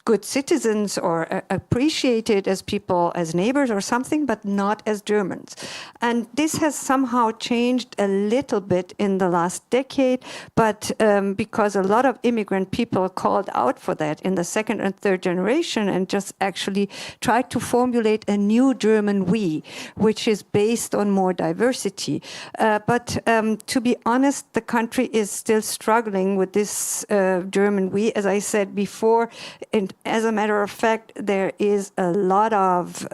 good citizens or appreciated as people, as neighbors or something, but not as Germans. And this has somehow changed a little bit in the last decade, but because a lot of immigrant people called out for that in the second and third generation and just actually tried to formulate a new German we, which is based on more diversity. But to be honest, the country is still struggling with this German we. As I said before, and as a matter of fact, there is a lot of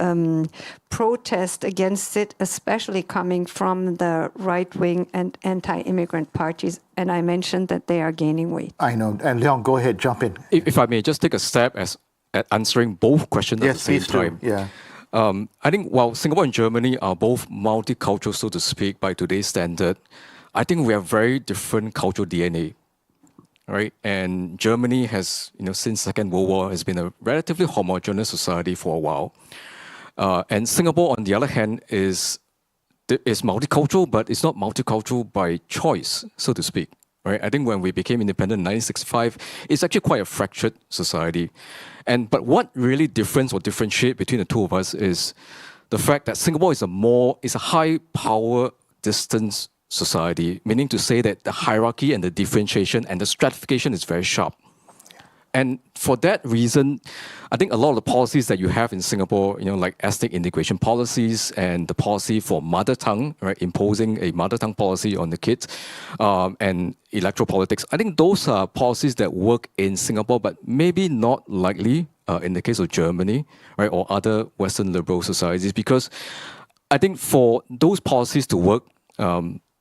protest against it, especially coming from the right-wing and anti-immigrant parties. And I mentioned that they are gaining weight. I know. And Leon, go ahead, jump in. If I may just take a stab at answering both questions at the same please do. time. Yeah. I think while Singapore and Germany are both multicultural, so to speak, by today's standard, I think we have very different cultural DNA, right? And Germany has, since Second World War, has been a relatively homogeneous society for a while. And Singapore, on the other hand, is multicultural, but it's not multicultural by choice, so to speak, right? I think when we became independent in 1965, it's actually quite a fractured society. But what really differentiates between the two of us is the fact that Singapore is a high power distance society, meaning to say that the hierarchy and the differentiation and the stratification is very sharp. And for that reason, I think a lot of the policies that you have in Singapore, like ethnic integration policies and the policy for mother tongue, right, imposing a mother tongue policy on the kids, and electoral politics, I think those are policies that work in Singapore, but maybe not likely in the case of Germany, right, or other Western liberal societies, because I think for those policies to work,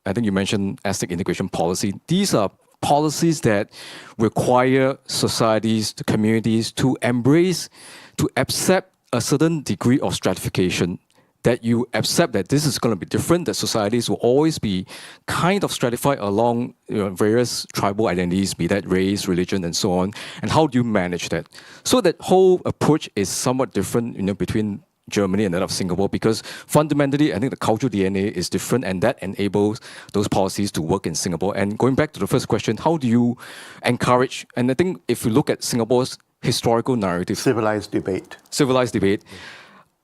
I think you mentioned ethnic integration policy. These are policies that require societies, the communities to embrace, to accept a certain degree of stratification, that you accept that this is going to be different, that societies will always be kind of stratified along various tribal identities, be that race, religion, and so on. And how do you manage that? So that whole approach is somewhat different between Germany and that of Singapore, because fundamentally, I think the cultural DNA is different, and that enables those policies to work in Singapore. And going back to the first question, how do you encourage, and I think if you look at Singapore's historical narrative, civilized debate,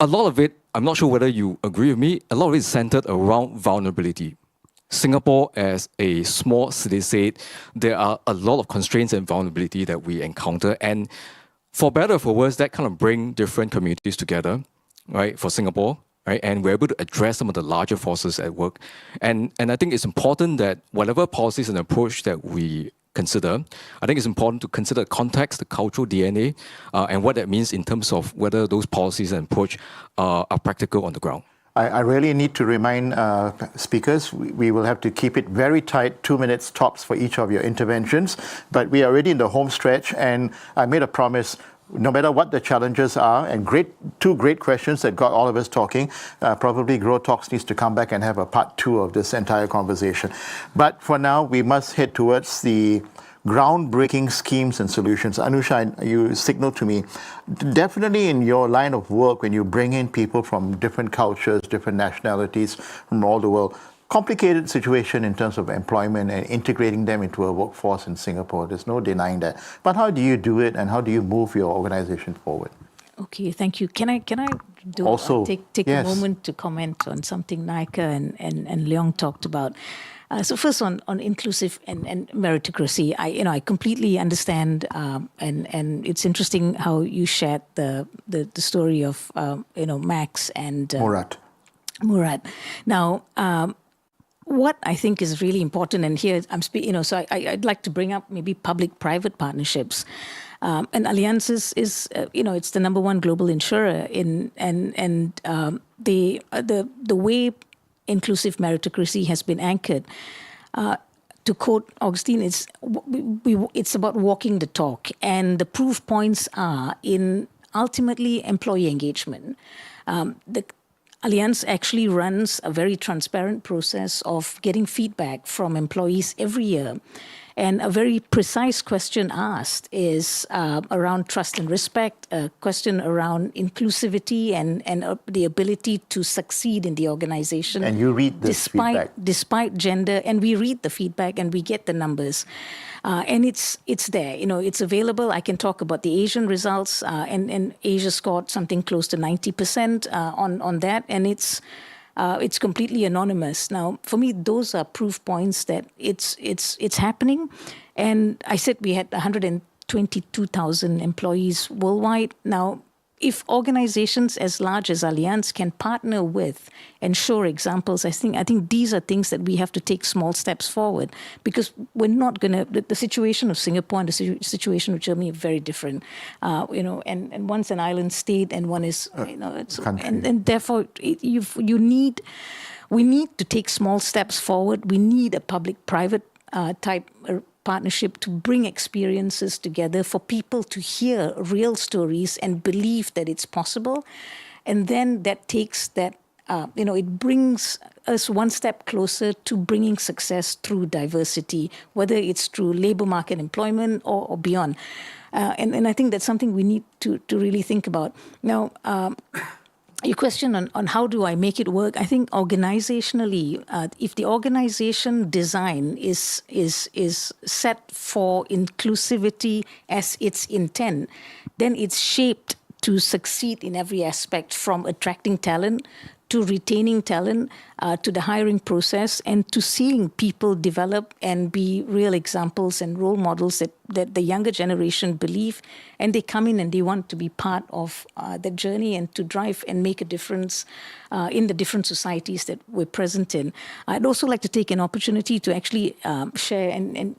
a lot of it, I'm not sure whether you agree with me, a lot of it is centered around vulnerability. Singapore, as a small city-state, there are a lot of constraints and vulnerability that we encounter, and for better or for worse, that kind of bring different communities together, right, for Singapore, right, and we're able to address some of the larger forces at work. And I think it's important that whatever policies and approach that we consider, I think it's important to consider the context, the cultural DNA, and what that means in terms of whether those policies and approach are practical on the ground. I really need to remind speakers, we will have to keep it very tight, 2 minutes tops for each of your interventions. But we are already in the home stretch, and I made a promise, no matter what the challenges are, and two great questions that got all of us talking, probably Grow Talks needs to come back and have a part 2 of this entire conversation. But for now, we must head towards the groundbreaking schemes and solutions. Anusha, you signaled to me, definitely in your line of work, when you bring in people from different cultures, different nationalities from all the world, complicated situation in terms of employment and integrating them into a workforce in Singapore. There's no denying that. But how do you do it, and how do you move your organization forward? Okay, thank you. Can I Also, take yes. a moment to comment on something Nika and Leong talked about? So first on inclusive and meritocracy, I completely understand, and it's interesting how you shared the story of Max and Murad. Now, what I think is really important, and here I'm speaking, so I'd like to bring up maybe public-private partnerships. And Allianz is it's the number one global insurer the way inclusive meritocracy has been anchored. To quote Augustine, it's about walking the talk, and the proof points are in ultimately employee engagement. The Allianz actually runs a very transparent process of getting feedback from employees every year. And a very precise question asked is around trust and respect, a question around inclusivity and the ability to succeed in the organization. And you read this feedback. Despite gender, and we read the feedback and we get the numbers. And it's there, it's available. I can talk about the Asian results, and Asia scored something close to 90% on that, and it's completely anonymous. Now, for me, those are proof points that it's happening. And I said we had 122,000 employees worldwide. Now, if organizations as large as Allianz can partner with and show examples, I think these are things that we have to take small steps forward, because we're not going to, the situation of Singapore and the situation of Germany are very different, and one's an island state and one is, and therefore we need to take small steps forward. We need a public-private type partnership to bring experiences together for people to hear real stories and believe that it's possible. And then that takes that, it brings us one step closer to bringing success through diversity, whether it's through labor market employment or beyond. And I think that's something we need to really think about. Now, your question on how do I make it work? I think organizationally, if the organization design is set for inclusivity as its intent, then it's shaped to succeed in every aspect, from attracting talent to retaining talent, to the hiring process, and to seeing people develop and be real examples and role models that the younger generation believe, and they come in and they want to be part of the journey and to drive and make a difference in the different societies that we're present in. I'd also like to take an opportunity to actually share, and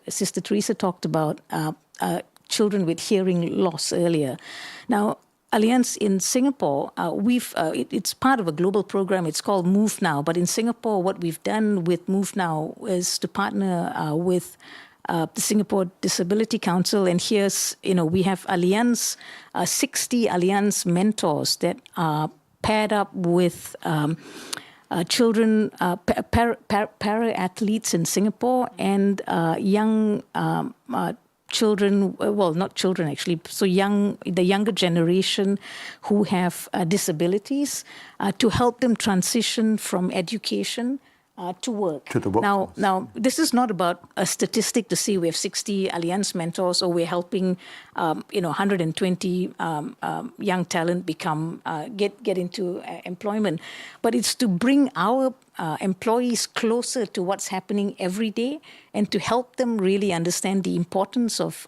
Sister Teresa talked about children with hearing loss earlier. Now, Allianz in Singapore, it's part of a global program. It's called Move Now. But in Singapore, what we've done with Move Now is to partner with the Singapore Disability Council. And here's, we have Allianz, 60 Allianz mentors that are paired up with children, para-athletes in Singapore, and young children, well, not children actually, so the younger generation who have disabilities, to help them transition from education to work. To the workforce. Now, this is not about a statistic to say we have 60 Allianz mentors or we're helping, 120 young talent get into employment, but it's to bring our employees closer to what's happening every day and to help them really understand the importance of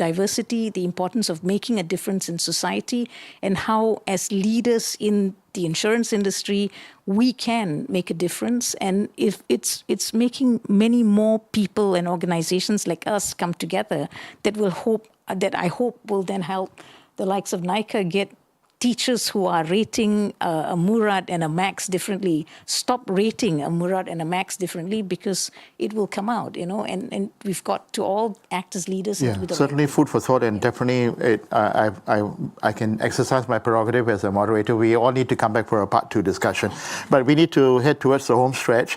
diversity, the importance of making a difference in society, and how, as leaders in the insurance industry, we can make a difference. And if it's making many more people and organizations like us come together, that I hope will then help the likes of NICA get teachers who are rating a Murad and a Max differently, stop rating a Murad and a Max differently, because it will come out, and we've got to all act as leaders. Yeah, certainly food for thought, and definitely I can exercise my prerogative as a moderator. We all need to come back for a part 2 discussion, but we need to head towards the home stretch.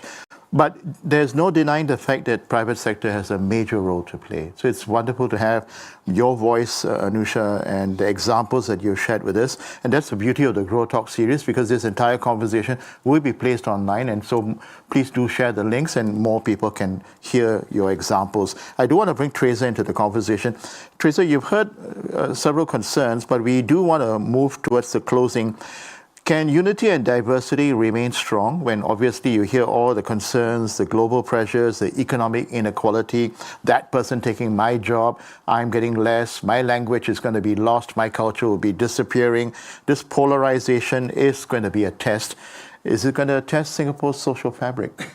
But there's no denying the fact that private sector has a major role to play. So it's wonderful to have your voice, Anusha, and the examples that you've shared with us. And that's the beauty of the Grow Talk series, because this entire conversation will be placed online. And so please do share the links and more people can hear your examples. I do want to bring Teresa into the conversation. Teresa, you've heard several concerns, but we do want to move towards the closing. Can unity and diversity remain strong when obviously you hear all the concerns, the global pressures, the economic inequality, that person taking my job, I'm getting less, my language is going to be lost, my culture will be disappearing. This polarization is going to be a test. Is it going to test Singapore's social fabric?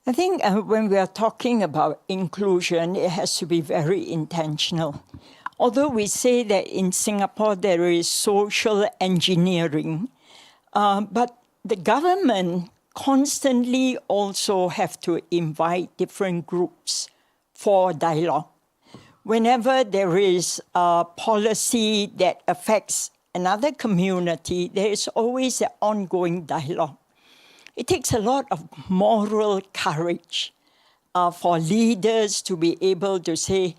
I think when we are talking about inclusion, it has to be very intentional. Although we say that in Singapore there is social engineering, but the government constantly also have to invite different groups for dialogue. Whenever there is a policy that affects another community, there is always an ongoing dialogue. It takes a lot of moral courage for leaders to be able to say,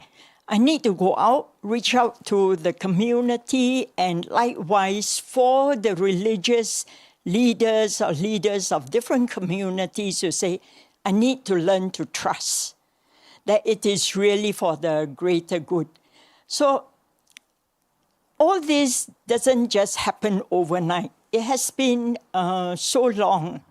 I need to go out, reach out to the community, and likewise for the religious leaders or leaders of different communities to say, I need to learn to trust that it is really for the greater good. So all this doesn't just happen overnight. It has been so long.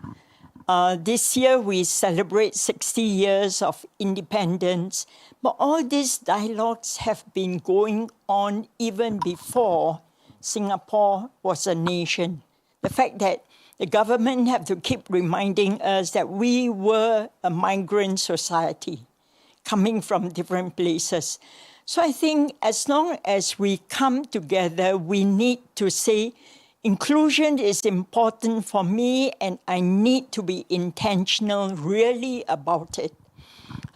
This year we celebrate 60 years of independence, but all these dialogues have been going on even before Singapore was a nation. The fact that the government have to keep reminding us that we were a migrant society coming from different places. So I think as long as we come together, we need to say, inclusion is important for me and I need to be intentional really about it.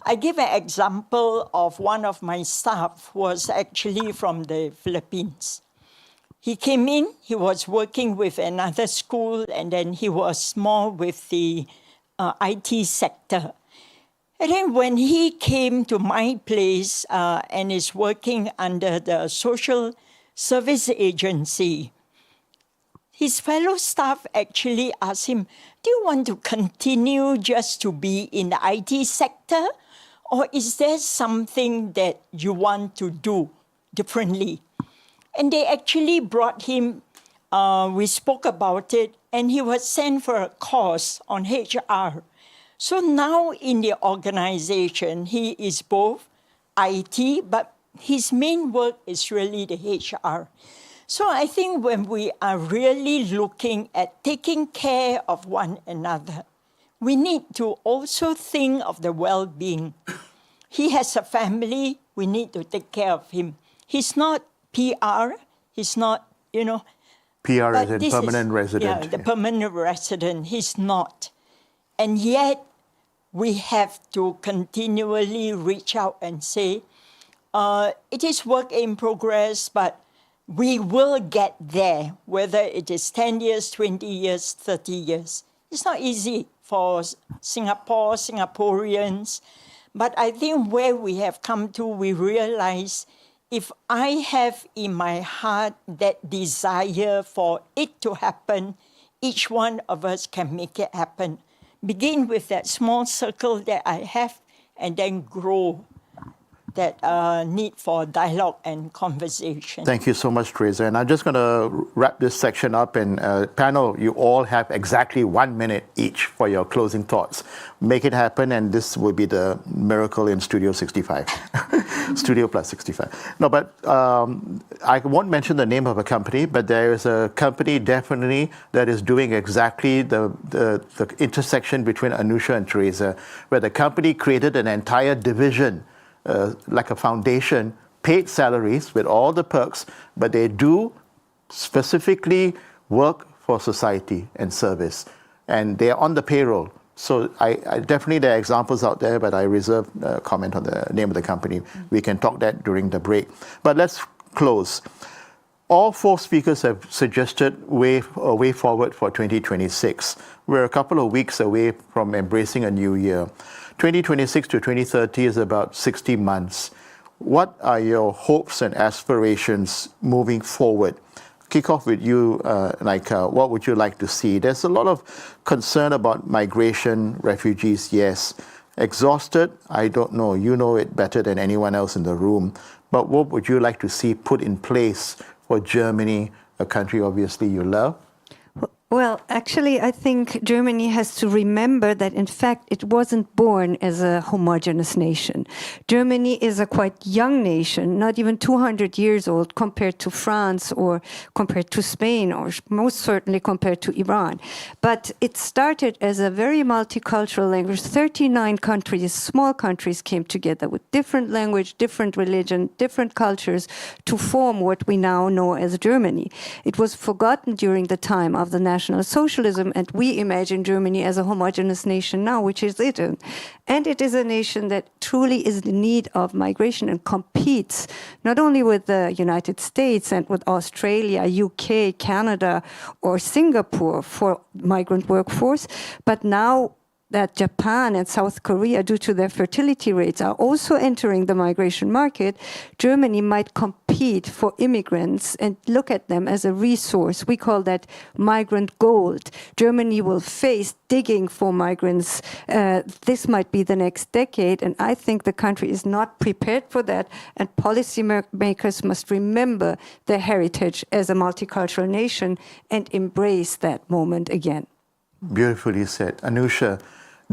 I give an example of one of my staff who was actually from the Philippines. He came in, he was working with another school, and then he was more with the IT sector. And then when he came to my place and is working under the social service agency, his fellow staff actually asked him, do you want to continue just to be in the IT sector? Or is there something that you want to do differently? And they actually brought him, we spoke about it, and he was sent for a course on HR. So now in the organization, he is both IT, but his main work is really the HR. So I think when we are really looking at taking care of one another, we need to also think of the well-being. He has a family, we need to take care of him. He's not PR, he's not, PR as in permanent resident. Yeah, the permanent resident, he's not. And yet, we have to continually reach out and say, it is work in progress, but we will get there, whether it is 10 years, 20 years, 30 years. It's not easy for Singapore, Singaporeans. But I think where we have come to, we realize if I have in my heart that desire for it to happen, each one of us can make it happen. Begin with that small circle that I have and then grow. that need for dialogue and conversation. Thank you so much, Teresa. And I'm just going to wrap this section up. And panel, you all have exactly 1 minute each for your closing thoughts. Make it happen, and this will be the miracle in Studio 65. Studio plus 65. No, but I won't mention the name of a company, but there is a company definitely that is doing exactly the intersection between Anusha and Teresa, where the company created an entire division, like a foundation, paid salaries with all the perks, but they do specifically work for society and service, and they are on the payroll. So I definitely, there are examples out there, but I reserve comment on the name of the company. We can talk that during the break. But let's close. All four speakers have suggested a way forward for 2026. We're a couple of weeks away from embracing a new year. 2026 to 2030 is about 60 months. What are your hopes and aspirations moving forward? Kick off with you, Naika. What would you like to see? There's a lot of concern about migration, refugees, yes. Exhausted? I don't know. You know it better than anyone else in the room. But what would you like to see put in place for Germany, a country obviously you love? Well, actually, I think Germany has to remember that, in fact, it wasn't born as a homogeneous nation. Germany is a quite young nation, not even 200 years old compared to France or compared to Spain or most certainly compared to Iran. But it started as a very multicultural language. 39 countries, small countries, came together with different language, different religion, different cultures to form what we now know as Germany. It was forgotten during the time of the National Socialism, and we imagine Germany as a homogeneous nation now, which is it. And it is a nation that truly is in need of migration and competes not only with the United States and with Australia, UK, Canada, or Singapore for migrant workforce, but now that Japan and South Korea, due to their fertility rates, are also entering the migration market, Germany might compete for immigrants and look at them as a resource. We call that migrant gold. Germany will face digging for migrants. This might be the next decade, and I think the country is not prepared for that, and policymakers must remember their heritage as a multicultural nation and embrace that moment again. Beautifully said. Anusha,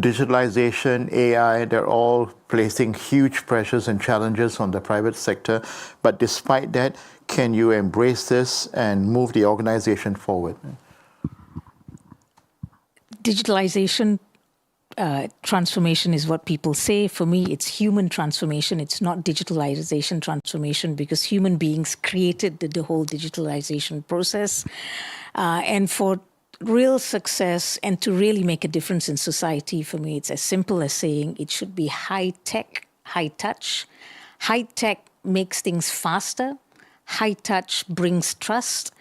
digitalization, AI, they're all placing huge pressures and challenges on the private sector. But despite that, can you embrace this and move the organization forward? Digitalization transformation is what people say. For me, it's human transformation. It's not digitalization transformation, because human beings created the whole digitalization process. And for real success and to really make a difference in society, for me, it's as simple as saying it should be high tech, high touch. High tech makes things faster. High touch brings trust.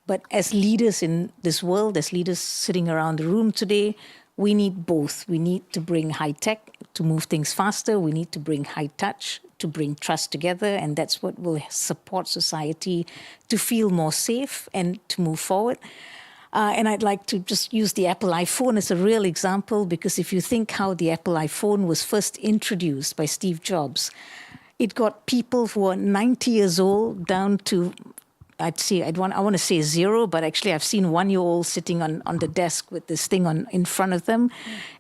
But as leaders in this world, as leaders sitting around the room today, we need both. We need to bring high tech to move things faster. We need to bring high touch to bring trust together. And that's what will support society to feel more safe and to move forward. And I'd like to just use the Apple iPhone as a real example, because if you think how the Apple iPhone was first introduced by Steve Jobs, it got people who are 90 years old down to, I want to say zero, but actually I've seen 1-year-old sitting on the desk with this thing in front of them.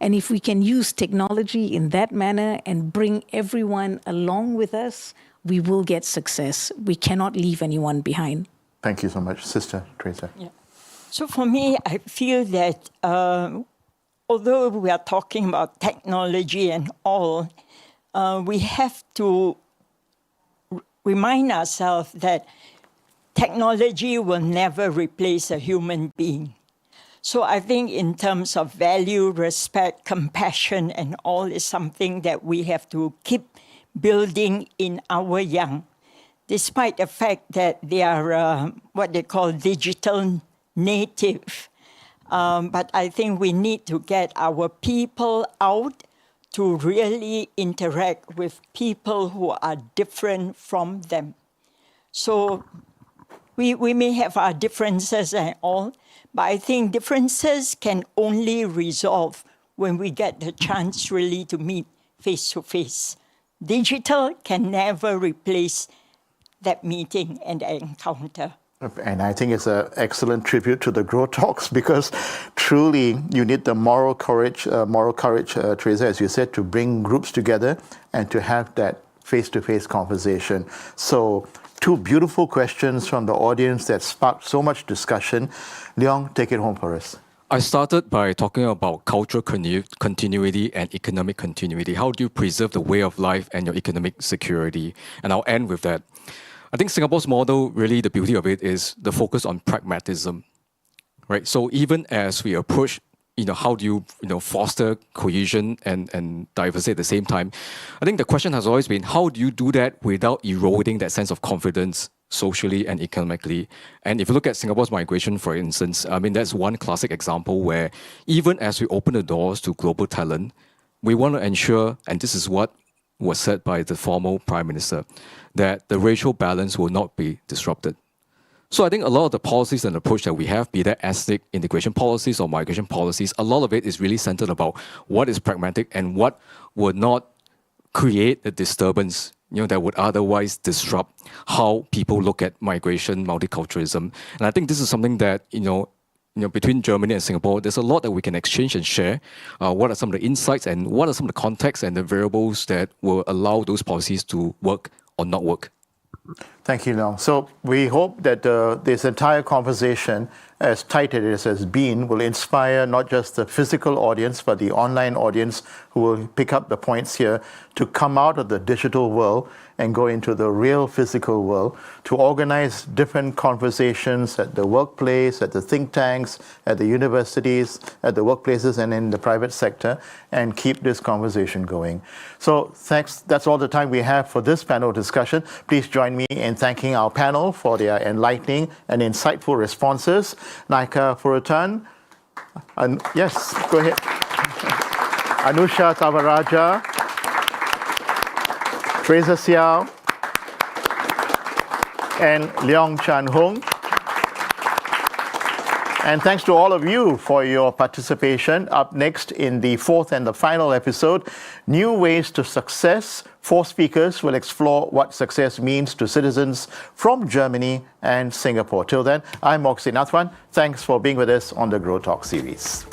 And if we can use technology in that manner and bring everyone along with us, we will get success. We cannot leave anyone behind. Thank you so much. Sister Teresa. Yeah. So for me, I feel that although we are talking about technology and all, we have to remind ourselves that technology will never replace a human being. So I think in terms of value, respect, compassion, and all is something that we have to keep building in our young, despite the fact that they are what they call digital native. But I think we need to get our people out to really interact with people who are different from them. So we may have our differences and all, but I think differences can only resolve when we get the chance really to meet face to face. Digital can never replace that meeting and the encounter. And I think it's an excellent tribute to the Grow Talks, because truly you need the moral courage, Teresa, as you said, to bring groups together and to have that face-to-face conversation. So 2 beautiful questions from the audience that sparked so much discussion. Leong, take it home for us. I started by talking about cultural continuity and economic continuity. How do you preserve the way of life and your economic security? And I'll end with that. I think Singapore's model, really the beauty of it is the focus on pragmatism, right? So even as we approach, how do you, foster cohesion and diversity at the same time? I think the question has always been, how do you do that without eroding that sense of confidence socially and economically? And if you look at Singapore's migration, for instance, I mean, that's one classic example where even as we open the doors to global talent, we want to ensure, and this is what was said by the former Prime Minister, that the racial balance will not be disrupted. So I think a lot of the policies and approach that we have, be that ethnic integration policies or migration policies, a lot of it is really centered about what is pragmatic and what would not create a disturbance, that would otherwise disrupt how people look at migration, multiculturalism. And I think this is something that, between Germany and Singapore, there's a lot that we can exchange and share. What are some of the insights and what are some of the contexts and the variables that will allow those policies to work or not work? Thank you, Leong. So we hope that this entire conversation, as tight as it has been, will inspire not just the physical audience, but the online audience who will pick up the points here to come out of the digital world and go into the real physical world, to organize different conversations at the workplace, at the think tanks, at the universities, at the workplaces and in the private sector, and keep this conversation going. So thanks. That's all the time we have for this panel discussion. Please join me in thanking our panel for their enlightening and insightful responses. Naika, for a turn. Yes, go ahead. Anusha Tavaraja, Teresa Xiao, and Leong Chan Hung. And thanks to all of you for your participation. Up next in the 4th and the final episode, New Ways to Success. 4 speakers will explore what success means to citizens from Germany and Singapore. Till then, I'm Moxie Nathwan. Thanks for being with us on the Grow Talk series.